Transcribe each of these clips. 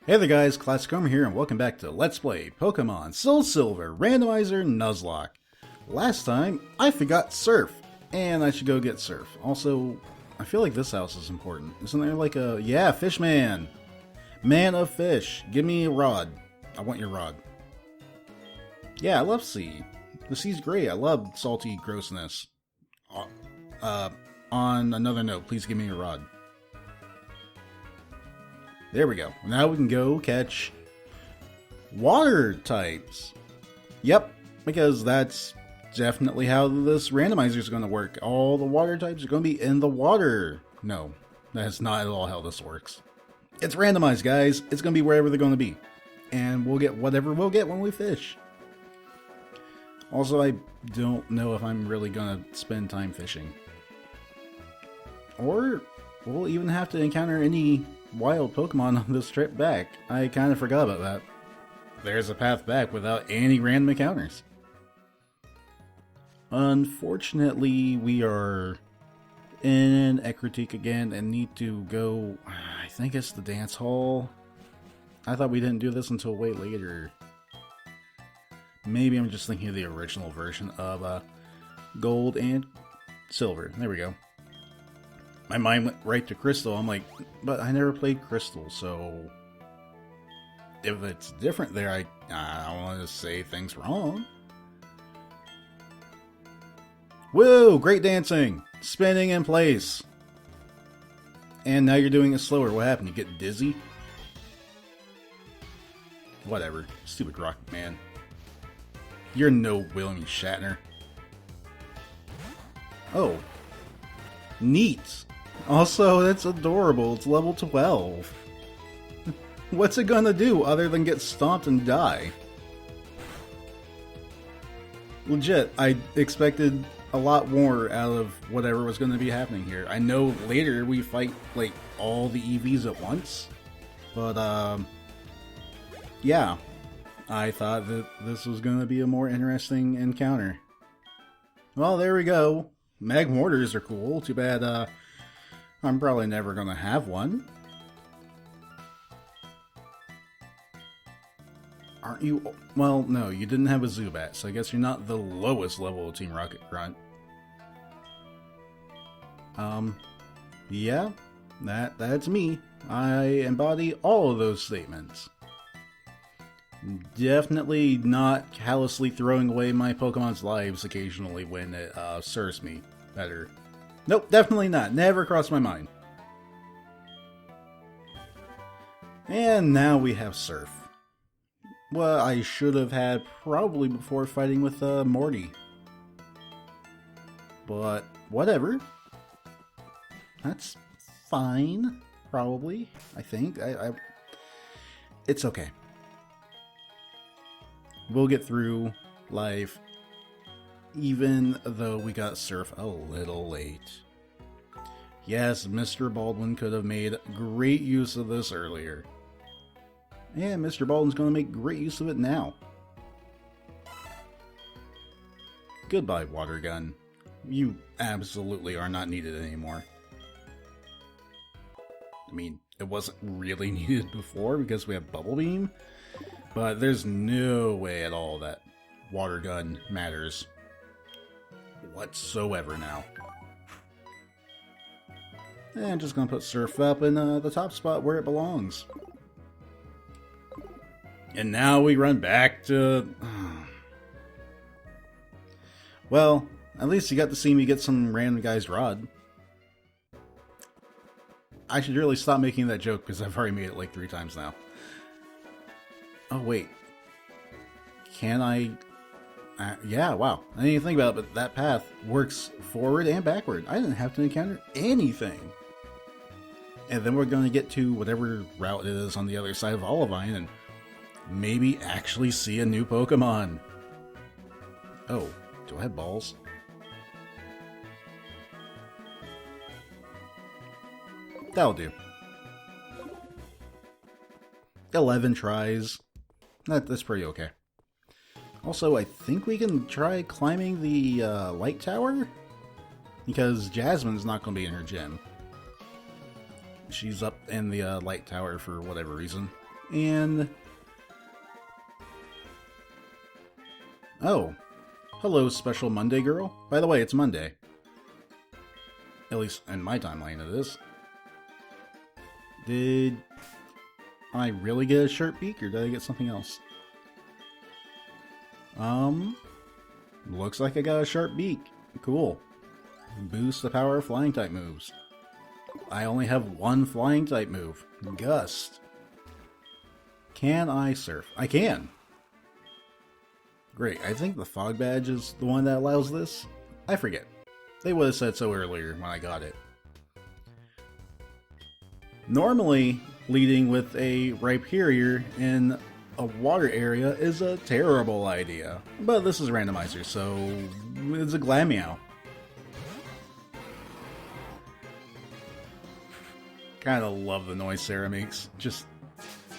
Hey there guys, classichomer here and welcome back to Let's Play Pokemon Soul Silver Randomizer Nuzlocke. Last time, I forgot Surf, and I should go get Surf. Also, I feel like this house is important. Isn't there like a... Yeah, Fishman! Man of Fish, give me a rod. I want your rod. Yeah, I love sea. The sea's great, I love salty grossness. On another note, please give me your rod. There we go. Now we can go catch water types. Yep, because that's definitely how this randomizer is going to work. All the water types are going to be in the water. No, that's not at all how this works. It's randomized, guys. It's going to be wherever they're going to be. And we'll get whatever we'll get when we fish. Also, I don't know if I'm really going to spend time fishing. Or we'll even have to encounter any wild Pokemon on this trip back. I kind of forgot about that. There's a path back without any random encounters. Unfortunately, we are in Ecruteak again and need to go... I think it's the dance hall. I thought we didn't do this until way later. Maybe I'm just thinking of the original version of Gold and Silver. There we go. My mind went right to Crystal. I'm like, but I never played Crystal, so if it's different there, I don't want to say things wrong. Whoa, great dancing! Spinning in place. And now you're doing it slower. What happened? You get dizzy? Whatever. Stupid Rocket Man. You're no William Shatner. Oh. Neat. Also, that's adorable. It's level 12. What's it gonna do other than get stomped and die? Legit, I expected a lot more out of whatever was gonna be happening here. I know later we fight, like, all the EVs at once. But, yeah. I thought that this was gonna be a more interesting encounter. Well, there we go. Mag Mortars are cool. Too bad, I'm probably never gonna have one. Aren't you? Well, no, you didn't have a Zubat, so I guess you're not the lowest level of Team Rocket Grunt. Yeah, that's me. I embody all of those statements. Definitely not callously throwing away my Pokemon's lives occasionally when it serves me better. Nope, definitely not. Never crossed my mind. And now we have Surf. Well, I should have had probably before fighting with Morty. But whatever. That's fine, probably. I think. It's okay. We'll get through life, even though we got Surf a little late. Yes, Mr. Baldwin could have made great use of this earlier. And Mr. Baldwin's going to make great use of it now. Goodbye, Water Gun. You absolutely are not needed anymore. I mean, it wasn't really needed before because we have Bubble Beam. But there's no way at all that Water Gun matters whatsoever now. And I'm just going to put Surf up in the top spot where it belongs. And now we run back to... Well, at least you got to see me get some random guy's rod. I should really stop making that joke because I've already made it like 3 times now. Oh, wait. Can I... yeah, wow. I didn't even think about it, but that path works forward and backward. I didn't have to encounter anything. And then we're going to get to whatever route it is on the other side of Olivine and maybe actually see a new Pokemon. Oh, do I have balls? That'll do. 11 tries. That's pretty okay. Also, I think we can try climbing the light tower, because Jasmine's not going to be in her gym. She's up in the light tower for whatever reason. And... oh. Hello, special Monday girl. By the way, it's Monday. At least in my timeline it is. Did I really get a sharp beak, or did I get something else? Looks like I got a sharp beak. Cool. Boost the power of flying type moves. I only have one flying type move. Gust. Can I surf? I can. Great. I think the fog badge is the one that allows this. I forget. They would have said so earlier when I got it. Normally, leading with a Rhyperior in a water area is a terrible idea. But this is Randomizer, so it's a Glameow. Kinda love the noise Sarah makes. Just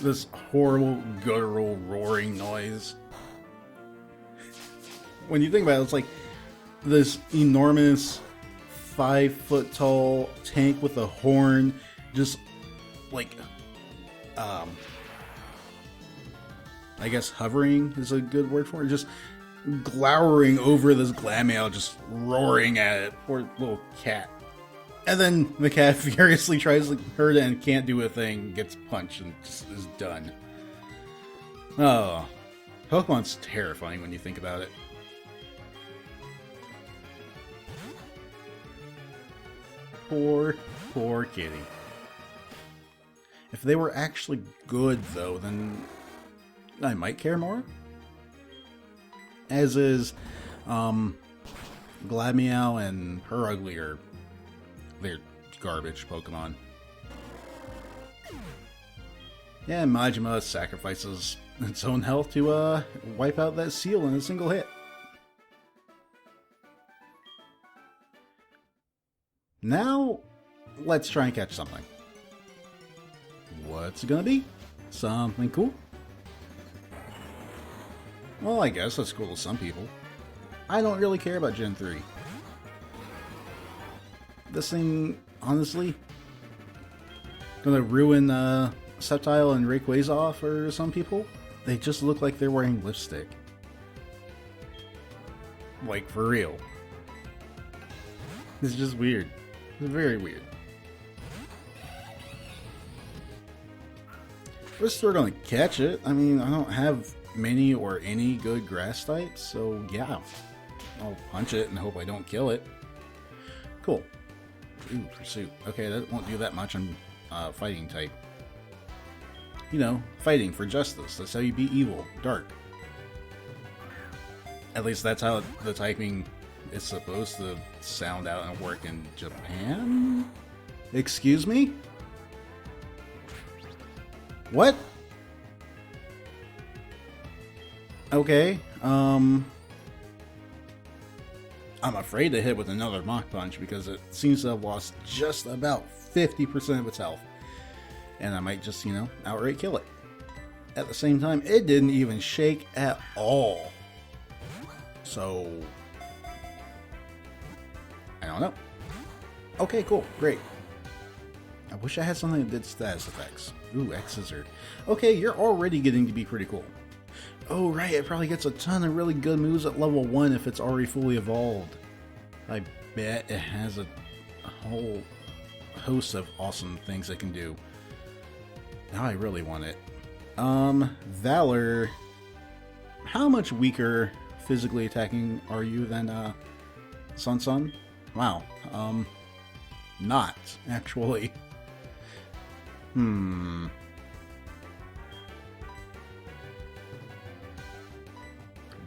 this horrible, guttural, roaring noise. When you think about it, it's like this enormous 5-foot tall tank with a horn, just like, I guess hovering is a good word for it, just glowering over this Glameow, just roaring at it. Poor little cat. And then the cat furiously tries to hurt it and can't do a thing, gets punched and just is done. Oh, Pokemon's terrifying when you think about it. Poor, poor kitty. If they were actually good, though, then I might care more. As is, Glameow and Purugly are... they're garbage Pokemon. Yeah, Majima sacrifices its own health to wipe out that seal in a single hit. Now, let's try and catch something. What's it gonna be? Something cool? Well, I guess that's cool to some people. I don't really care about Gen 3. This thing, honestly, gonna ruin Sceptile and Rayquaza for some people. They just look like they're wearing lipstick. Like, for real. It's just weird. It's very weird. We're still gonna catch it. I mean, I don't have many or any good grass types, so yeah. I'll punch it and hope I don't kill it. Cool. Ooh, Pursuit. Okay, that won't do that much on fighting type. You know, fighting for justice. That's how you beat evil. Dark. At least that's how the typing is supposed to sound out and work in Japan? Excuse me? What? Okay, I'm afraid to hit with another Mach Punch because it seems to have lost just about 50% of its health. And I might just, you know, outright kill it. At the same time, it didn't even shake at all. So, I don't know. Okay, cool, great. I wish I had something that did status effects. Ooh, X-Scissor. Okay, you're already getting to be pretty cool. Oh, right, it probably gets a ton of really good moves at level 1 if it's already fully evolved. I bet it has a whole host of awesome things it can do. Now I really want it. Valor. How much weaker physically attacking are you than, Sun? Wow. Not, actually.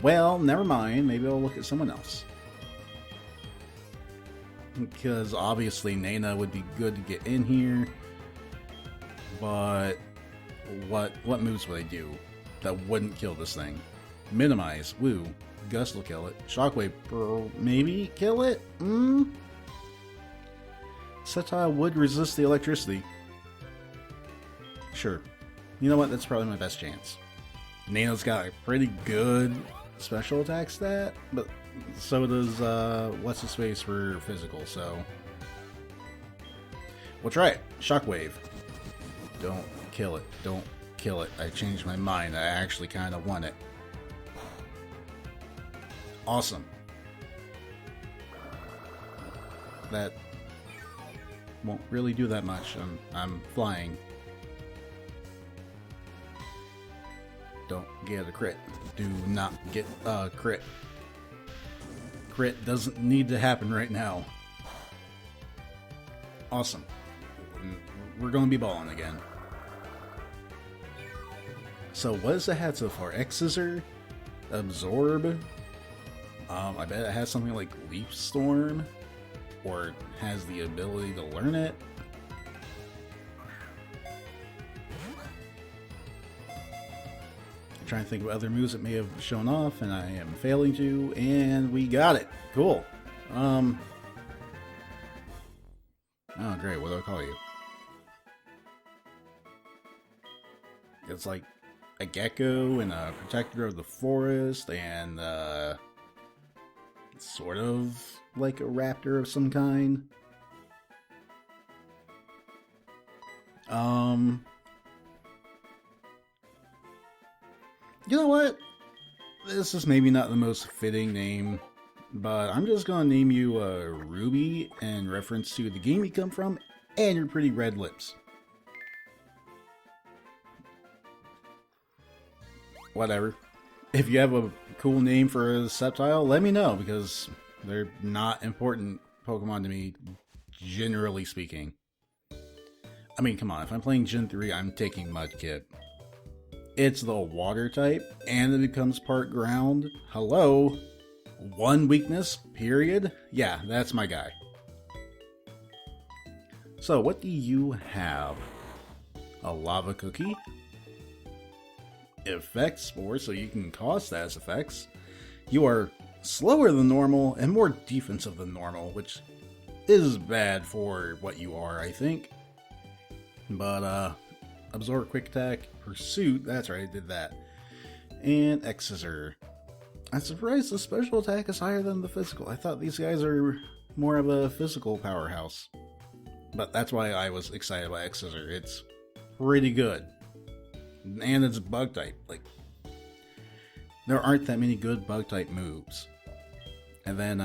Well, never mind. Maybe I'll look at someone else. Because obviously Nana would be good to get in here. But what moves would I do that wouldn't kill this thing? Minimize. Woo. Gust will kill it. Shockwave. Maybe kill it? Sceptile would resist the electricity. Sure. You know what? That's probably my best chance. Nano's got a pretty good special attack stat, but so does what's his face for physical, so we'll try it. Shockwave. Don't kill it. Don't kill it. I changed my mind. I actually kind of want it. Awesome. That won't really do that much. I'm flying. Don't get a crit. Do not get a crit. Crit doesn't need to happen right now. Awesome. We're going to be balling again. So what has it had so far? X-Scissor? Absorb? I bet it has something like Leaf Storm? Or has the ability to learn it? I'm trying to think of other moves that may have shown off, and I am failing to, and we got it. Cool. Oh, great. What do I call you? It's like a gecko and a protector of the forest, and sort of like a raptor of some kind. You know what? This is maybe not the most fitting name, but I'm just gonna name you Ruby in reference to the game you come from and your pretty red lips. Whatever. If you have a cool name for a Sceptile, let me know, because they're not important Pokemon to me, generally speaking. I mean, come on, if I'm playing Gen 3, I'm taking Mudkip. It's the water type, and it becomes part ground. Hello? One weakness, period? Yeah, that's my guy. So, what do you have? A lava cookie? Effect Spore, so you can cause status effects. You are slower than normal and more defensive than normal, which is bad for what you are, I think. But, Absorb, Quick Attack, Pursuit, that's right, I did that. And X-Scissor. I'm surprised the special attack is higher than the physical. I thought these guys are more of a physical powerhouse. But that's why I was excited about X-Scissor. It's pretty good. And it's bug type. Like, there aren't that many good bug type moves. And then,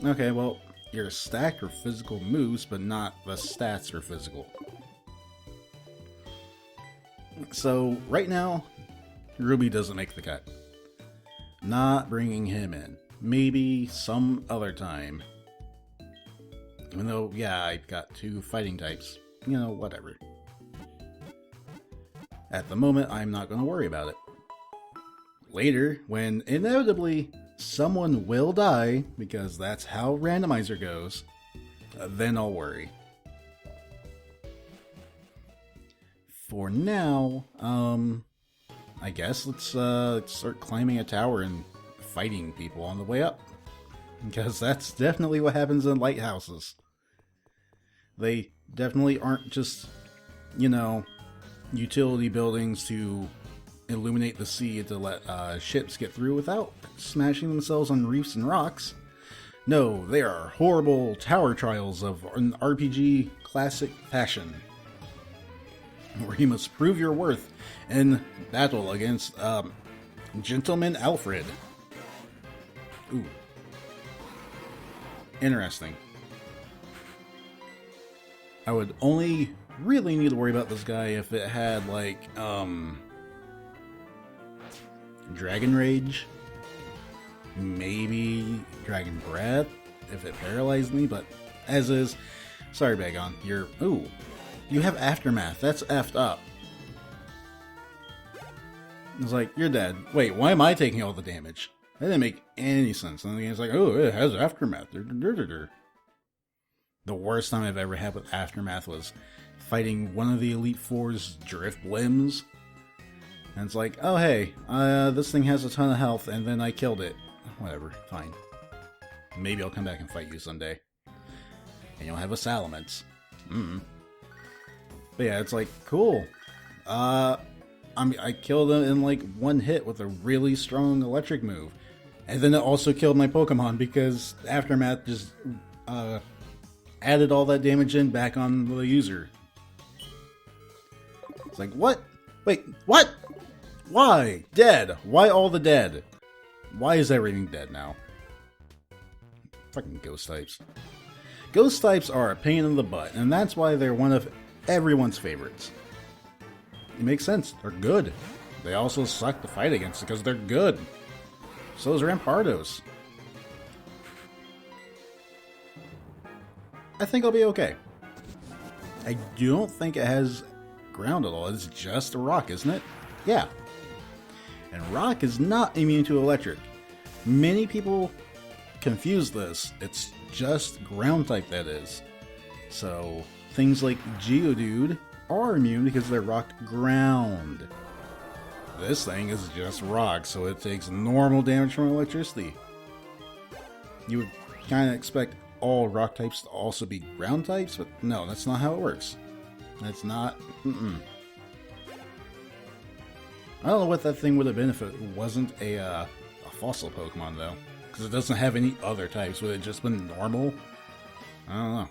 okay, well, you're stacked for physical moves, but not the stats for physical. So, right now, Ruby doesn't make the cut. Not bringing him in. Maybe some other time. Even though, yeah, I've got 2 fighting types. You know, whatever. At the moment, I'm not going to worry about it. Later, when inevitably someone will die, because that's how Randomizer goes, then I'll worry. For now, I guess let's start climbing a tower and fighting people on the way up. Because that's definitely what happens in lighthouses. They definitely aren't just, you know, utility buildings to illuminate the sea to let ships get through without smashing themselves on reefs and rocks. No, they are horrible tower trials of an RPG classic fashion, where you must prove your worth in battle against Gentleman Alfred. Ooh. Interesting. I would only really need to worry about this guy if it had, like, Dragon Rage. Maybe Dragon Breath, if it paralyzed me, but as is. Sorry, Bagon. You're... Ooh. You have Aftermath. That's effed up. It's like, you're dead. Wait, why am I taking all the damage? That didn't make any sense. And the game's like, oh, it has Aftermath. The worst time I've ever had with Aftermath was fighting one of the Elite Four's Drift Limbs. And it's like, oh hey, this thing has a ton of health, and then I killed it. Whatever, fine. Maybe I'll come back and fight you someday. And you'll have a Salamence. But yeah, it's like, cool. I killed him in like one hit with a really strong electric move. And then it also killed my Pokemon because Aftermath just added all that damage in back on the user. It's like, what? Wait, what? Why? Dead. Why all the dead? Why is everything dead now? Fucking ghost types. Ghost types are a pain in the butt, and that's why they're one of everyone's favorites. It makes sense. They're good. They also suck to fight against because they're good. So is Rampardos. I think I'll be okay. I don't think it has ground at all. It's just a rock, isn't it? Yeah. And rock is not immune to electric. Many people confuse this. It's just ground type that is. So things like Geodude are immune because they're rock ground. This thing is just rock, so it takes normal damage from electricity. You would kind of expect all rock types to also be ground types, but no, that's not how it works. That's not... I don't know what that thing would have been if it wasn't a fossil Pokemon, though. Because it doesn't have any other types. Would it just been normal? I don't know.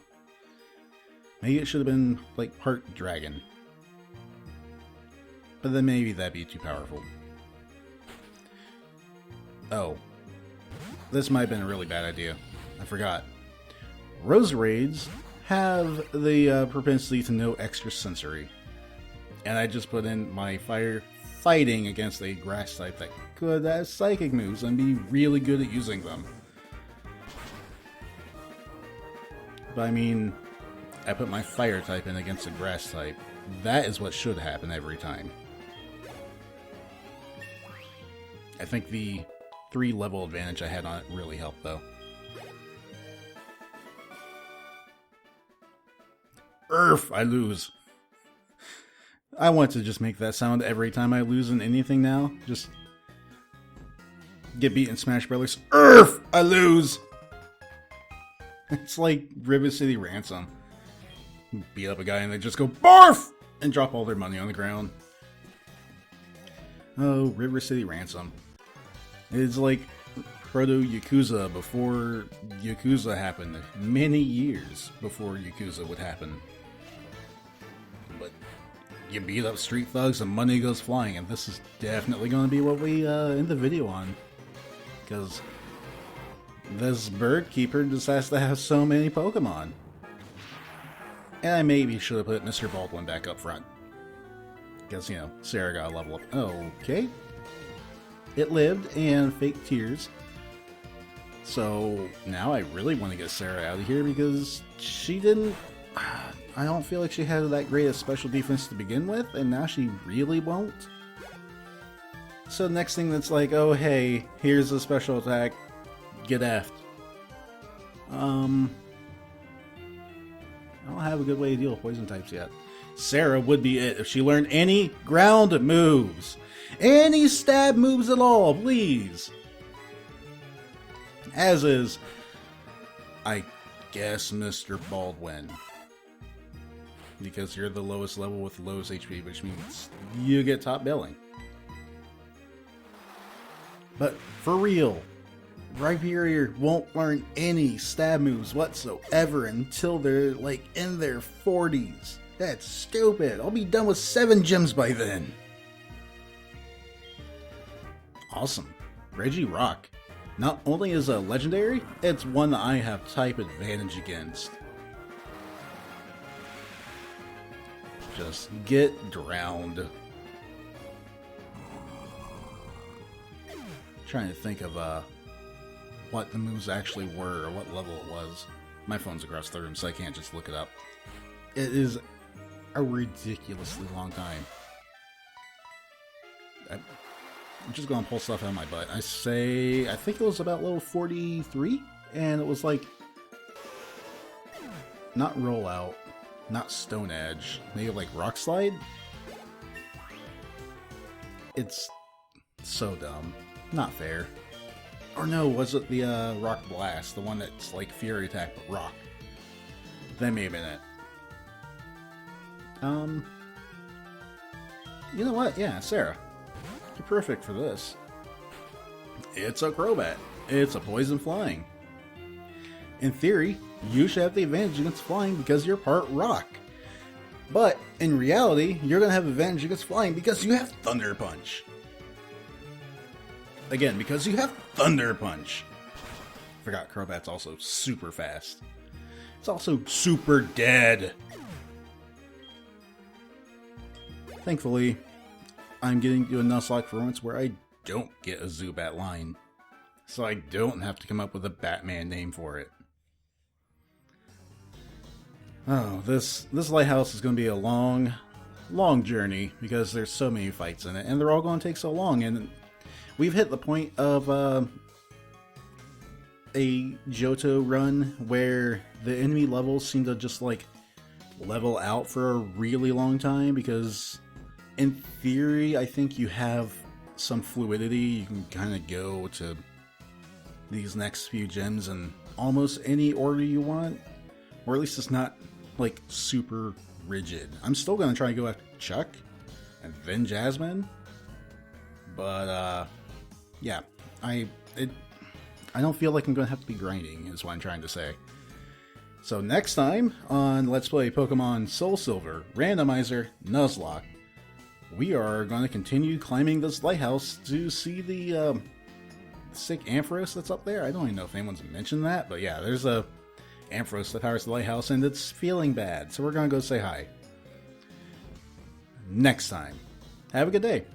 Maybe it should have been, like, part dragon. But then maybe that'd be too powerful. Oh. This might have been a really bad idea. I forgot. Roserades have the propensity to know extra sensory. And I just put in my fire fighting against a grass type that could have psychic moves and be really good at using them. But I mean, I put my fire type in against a grass type. That is what should happen every time. I think the 3-level advantage I had on it really helped, though. Earth, I lose. I want to just make that sound every time I lose in anything now. Just get beat in Smash Brothers. Earth, I lose. It's like River City Ransom. Beat up a guy and they just go BARF and drop all their money on the ground. Oh, River City Ransom. It's like proto-Yakuza before Yakuza happened. Many years before Yakuza would happen. But you beat up street thugs and money goes flying, and this is definitely going to be what we end the video on. Because this bird keeper just has to have so many Pokemon. And I maybe should have put Mr. Baldwin back up front. Because, you know, Sarah got a level up. Okay. It lived and fake tears. So now I really want to get Sarah out of here because she didn't... I don't feel like she had that great a special defense to begin with, and now she really won't. So the next thing that's like, oh hey, here's a special attack, get effed. I don't have a good way to deal with poison types yet. Sarah would be it if she learned any ground moves. Any stab moves at all, please. As is, I guess, Mr. Baldwin. Because you're the lowest level with the lowest HP, which means you get top billing. But for real, Rhyperior won't learn any stab moves whatsoever until they're like in their 40s. That's stupid. I'll be done with 7 gyms by then. Awesome. Regirock. Not only is a legendary, it's one that I have type advantage against. Just get drowned. Trying to think of what the moves actually were or what level it was. My phone's across the room, so I can't just look it up. It is a ridiculously long time. I'm just going to pull stuff out of my butt. I think it was about level 43, and it was like, not Rollout, not Stone Edge, maybe like Rock Slide? It's so dumb. Not fair. Or no, was it the Rock Blast, the one that's like Fury Attack but Rock? That may have been it. You know what? Yeah, Sarah. You're perfect for this. It's a Crobat. It's a poison flying. In theory, you should have the advantage against flying because you're part rock. But in reality, you're going to have advantage against flying because you have Thunder Punch. Again, because you have Thunder Punch. Forgot Crobat's also super fast. It's also super dead. Thankfully, I'm getting to a Nuzlocke for once where I don't get a Zubat line. So I don't have to come up with a Batman name for it. Oh, this lighthouse is going to be a long journey because there's so many fights in it, and they're all going to take so long, and we've hit the point of a Johto run where the enemy levels seem to just like level out for a really long time because in theory I think you have some fluidity. You can kind of go to these next few gyms in almost any order you want, or at least it's not like super rigid. I'm still going to try and go after Chuck and then Jasmine, but yeah, I don't feel like I'm going to have to be grinding, is what I'm trying to say. So next time on Let's Play Pokemon Soul Silver Randomizer Nuzlocke, we are going to continue climbing this lighthouse to see the sick Ampharos that's up there. I don't even know if anyone's mentioned that, but yeah, there's a Ampharos that powers the lighthouse and it's feeling bad, so we're going to go say hi. Next time. Have a good day.